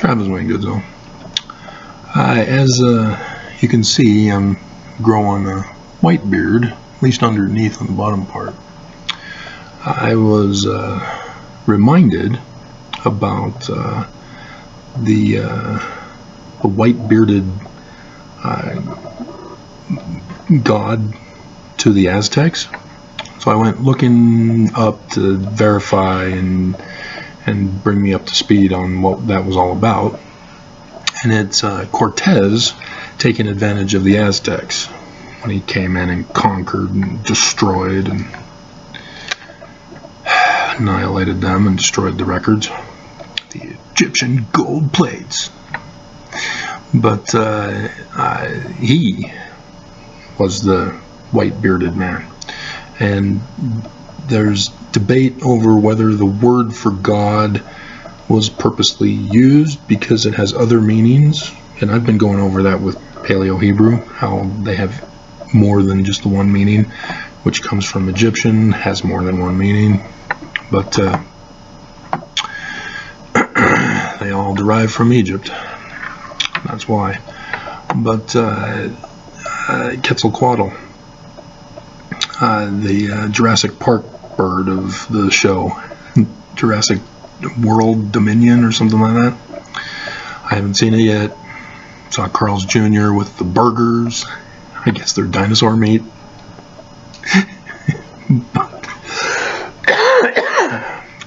Travis Wayne Goodsell. As you can see, I'm growing a white beard, at least underneath on the bottom part. I was reminded about the white-bearded god to the Aztecs. So I went looking up to verify and bring me up to speed on what that was all about. And it's Cortez taking advantage of the Aztecs when he came in and conquered and destroyed and annihilated them and destroyed the records, the Egyptian gold plates. But he was the white-bearded man. And there's debate over whether the word for God was purposely used because it has other meanings. And I've been going over that with Paleo-Hebrew, how they have more than just the one meaning, which comes from Egyptian, has more than one meaning. But they all derive from Egypt. That's why. But Quetzalcoatl, the Jurassic Park bird of the show, Jurassic World Dominion or something like that. I haven't seen it yet. Saw Carl's Jr. with the burgers. I guess they're dinosaur meat.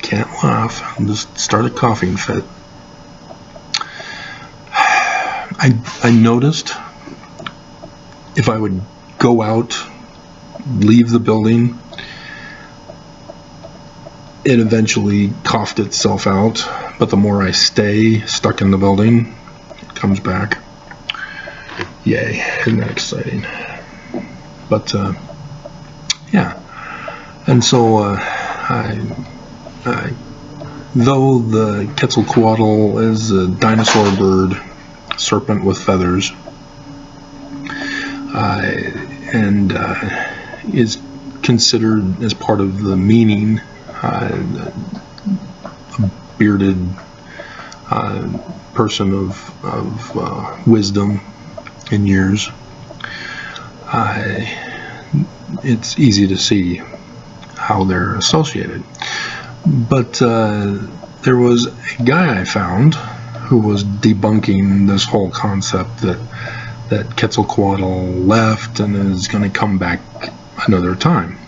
Can't laugh. I just started coughing fit. I noticed if I would go out, leave the building, it eventually coughed itself out. But the more I stay stuck in the building, it comes back. Yay, isn't that exciting? But yeah, and so though the Quetzalcoatl is a dinosaur bird, serpent with feathers, and is considered as part of the meaning, a bearded person of wisdom in years. It's easy to see how they're associated. But there was a guy I found who was debunking this whole concept that Quetzalcoatl left and is going to come back another time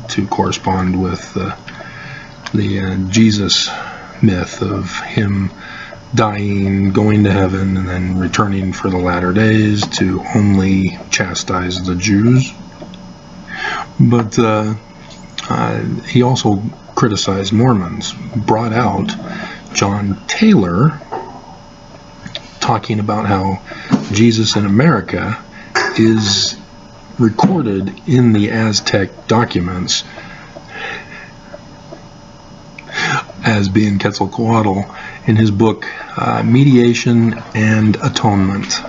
to correspond with the Jesus myth of him dying, going to heaven, and then returning for the latter days to only chastise the Jews. But he also criticized Mormons, brought out John Taylor talking about how Jesus in America is recorded in the Aztec documents as being Quetzalcoatl in his book Mediation and Atonement.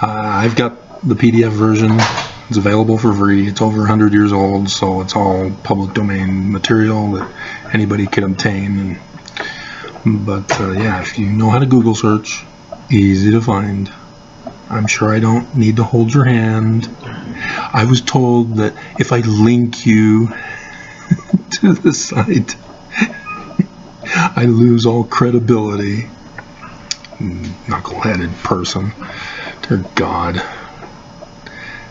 I've got the PDF version. It's available for free. It's over 100 years old, so it's all public domain material that anybody can obtain. But yeah, if you know how to Google search, easy to find. I'm sure I don't need to hold your hand. I was told that if I link you to the site, I lose all credibility. Knuckle-headed person. Dear God.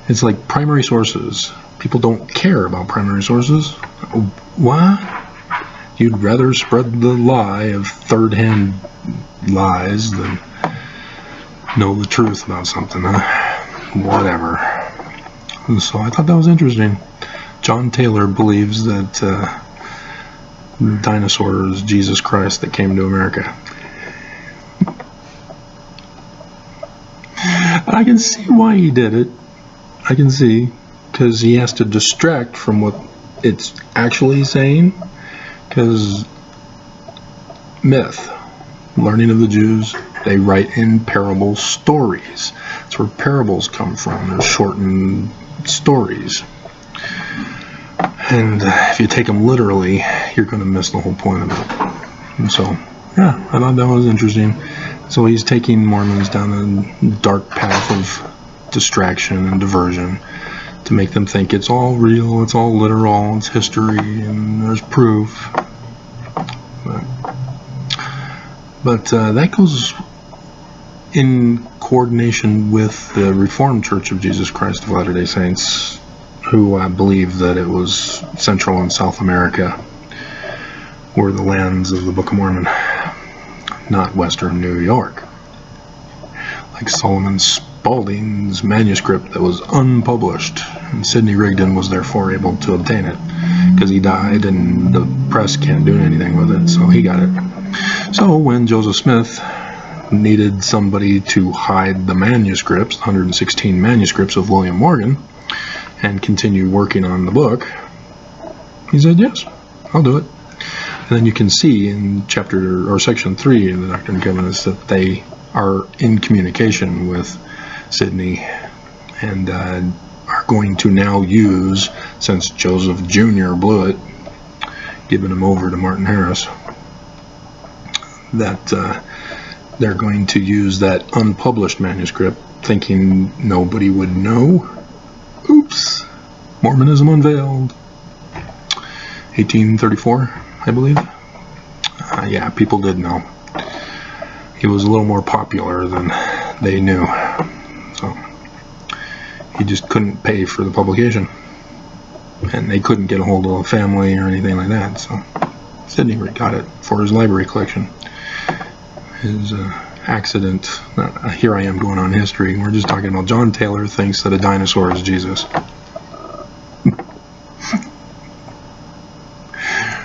It's like primary sources. People don't care about primary sources. What? You'd rather spread the lie of third-hand lies than know the truth about something, huh? Whatever. And so I thought that was interesting. John Taylor believes that dinosaur is Jesus Christ that came to America. I can see why he did it. I can see, because he has to distract from what it's actually saying, because myth, learning of the Jews, they write in parable stories. That's where parables come from. They're shortened stories. And if you take them literally, you're going to miss the whole point of it. And so, Yeah, I thought that was interesting. So he's taking Mormons down a dark path of distraction and diversion to make them think it's all real, it's all literal, it's history, and there's proof. But that goes in coordination with the Reformed Church of Jesus Christ of Latter-day Saints, who believe that it was Central and South America were the lands of the Book of Mormon, not Western New York. Like Solomon Spaulding's manuscript that was unpublished, and Sidney Rigdon was therefore able to obtain it because he died and the press can't do anything with it, so he got it. So when Joseph Smith needed somebody to hide the manuscripts, 116 manuscripts of William Morgan, and continue working on the book, he said, yes, I'll do it. And then you can see in chapter or section 3 of the Doctrine and Covenants that they are in communication with Sidney and are going to now use, since Joseph Jr. blew it, giving him over to Martin Harris, that they're going to use that unpublished manuscript, thinking nobody would know. Oops! Mormonism unveiled. 1834, I believe. Yeah, people did know. He was a little more popular than they knew. So he just couldn't pay for the publication. And they couldn't get a hold of a family or anything like that. So Sidney got it for his library collection. His accident. Here I am going on history. We're just talking about John Taylor thinks that a dinosaur is Jesus.